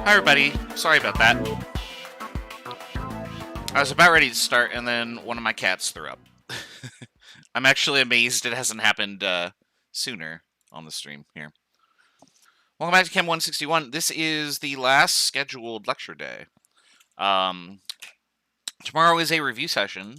Hi everybody, sorry about that. I was about ready to start and then one of my cats threw up. I'm actually amazed it hasn't happened sooner on the stream here. Welcome back to Chem 161. This is the last scheduled lecture day. Tomorrow is a review session.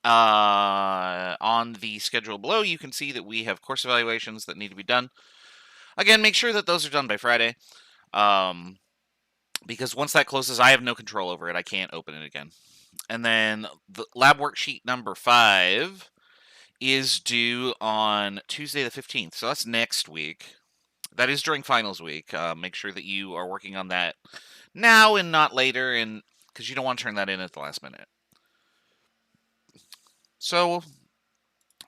On the schedule below, you can see that we have course evaluations that need to be done. Again, make sure that those are done by Friday. Because once that closes, I have no control over it. I can't open it again. And then the lab worksheet number 5 is due on Tuesday the 15th. So that's next week. That is during finals week. Make sure that you are working on that now and not later, and because you don't want to turn that in at the last minute. So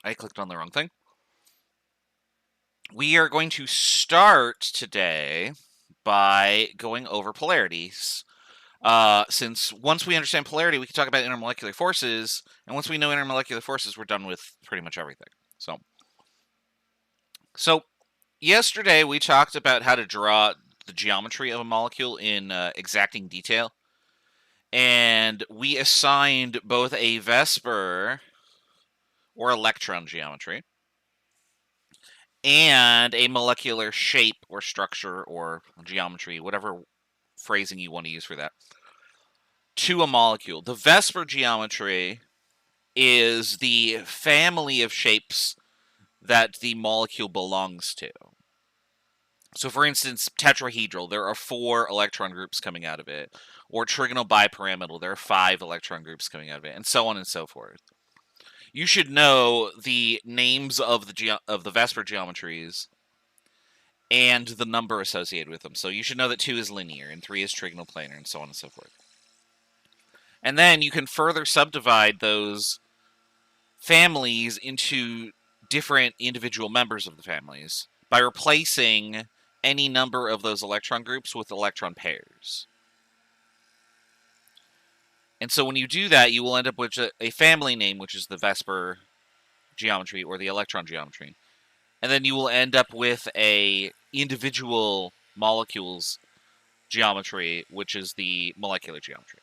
I clicked on the wrong thing. We are going to start today by going over polarities. Since once we understand polarity, we can talk about intermolecular forces, and once we know intermolecular forces, we're done with pretty much everything. So yesterday we talked about how to draw the geometry of a molecule in exacting detail, and we assigned both a VSEPR or electron geometry and a molecular shape or structure or geometry, whatever phrasing you want to use for that, to a molecule. The VSEPR geometry is the family of shapes that the molecule belongs to. So for instance, tetrahedral, there are 4 electron groups coming out of it. Or trigonal bipyramidal, there are 5 electron groups coming out of it, and so on and so forth. You should know the names of the VSEPR geometries and the number associated with them. So you should know that 2 is linear, and 3 is trigonal planar, and so on and so forth. And then you can further subdivide those families into different individual members of the families by replacing any number of those electron groups with electron pairs. And so when you do that, you will end up with a family name, which is the VSEPR geometry or the electron geometry. And then you will end up with a individual molecules geometry, which is the molecular geometry.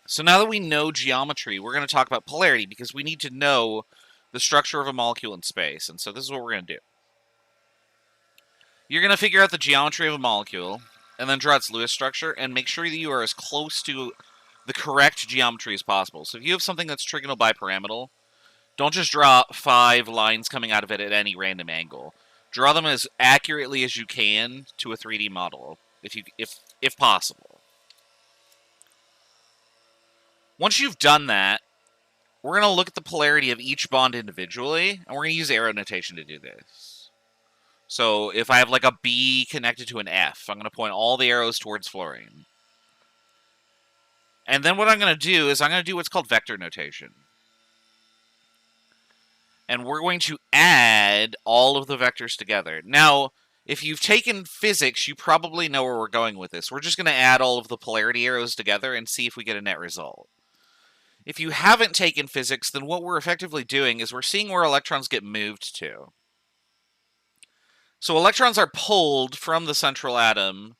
So now that we know geometry, we're going to talk about polarity because we need to know the structure of a molecule in space. And so this is what we're going to do. You're going to figure out the geometry of a molecule and then draw its Lewis structure and make sure that you are as close to the correct geometry as possible. So if you have something that's trigonal bipyramidal, don't just draw 5 lines coming out of it at any random angle. Draw them as accurately as you can to a 3D model, if possible. Once you've done that, we're going to look at the polarity of each bond individually, and we're going to use arrow notation to do this. So if I have like a B connected to an F, I'm going to point all the arrows towards fluorine. And then what I'm going to do is I'm going to do what's called vector notation. And we're going to add all of the vectors together. Now, if you've taken physics, you probably know where we're going with this. We're just going to add all of the polarity arrows together and see if we get a net result. If you haven't taken physics, then what we're effectively doing is we're seeing where electrons get moved to. So electrons are pulled from the central atom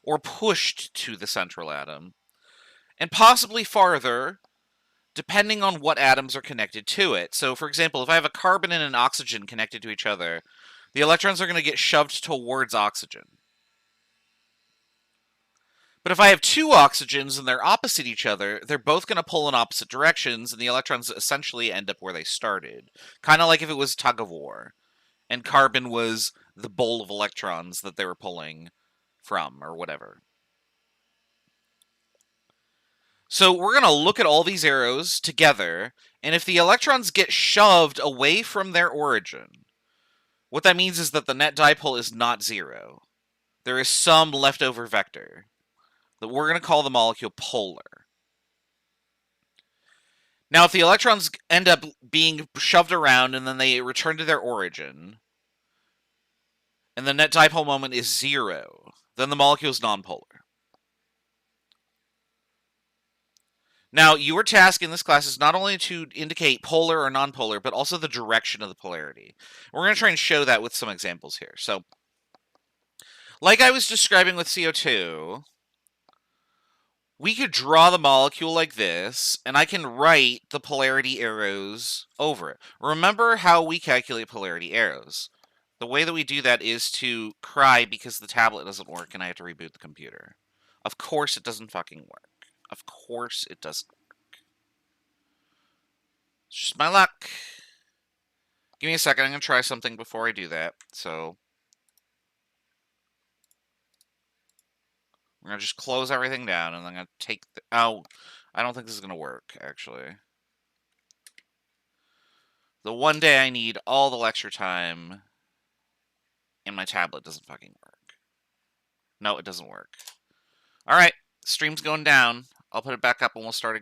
or pushed to the central atom, and possibly farther, depending on what atoms are connected to it. So, for example, if I have a carbon and an oxygen connected to each other, the electrons are going to get shoved towards oxygen. But if I have 2 oxygens and they're opposite each other, they're both going to pull in opposite directions, and the electrons essentially end up where they started. Kind of like if it was tug of war, and carbon was the bowl of electrons that they were pulling from, or whatever. So we're going to look at all these arrows together, and if the electrons get shoved away from their origin, what that means is that the net dipole is not 0. There is some leftover vector that we're going to call the molecule polar. Now, if the electrons end up being shoved around and then they return to their origin, and the net dipole moment is 0, then the molecule is nonpolar. Now, your task in this class is not only to indicate polar or nonpolar, but also the direction of the polarity. We're going to try and show that with some examples here. So, Like I was describing with CO2, we could draw the molecule like this, and I can write the polarity arrows over it. Remember how we calculate polarity arrows. The way that we do that is to cry because the tablet doesn't work and I have to reboot the computer. Of course it doesn't fucking work. Of course it doesn't work. It's just my luck. Give me a second, I'm going to try something before I do that. So, we're going to just close everything down, and I'm going to take the... Oh, I don't think this is going to work, actually. The one day I need all the lecture time, and my tablet doesn't fucking work. No, it doesn't work. Alright, stream's going down. I'll put it back up and we'll start again.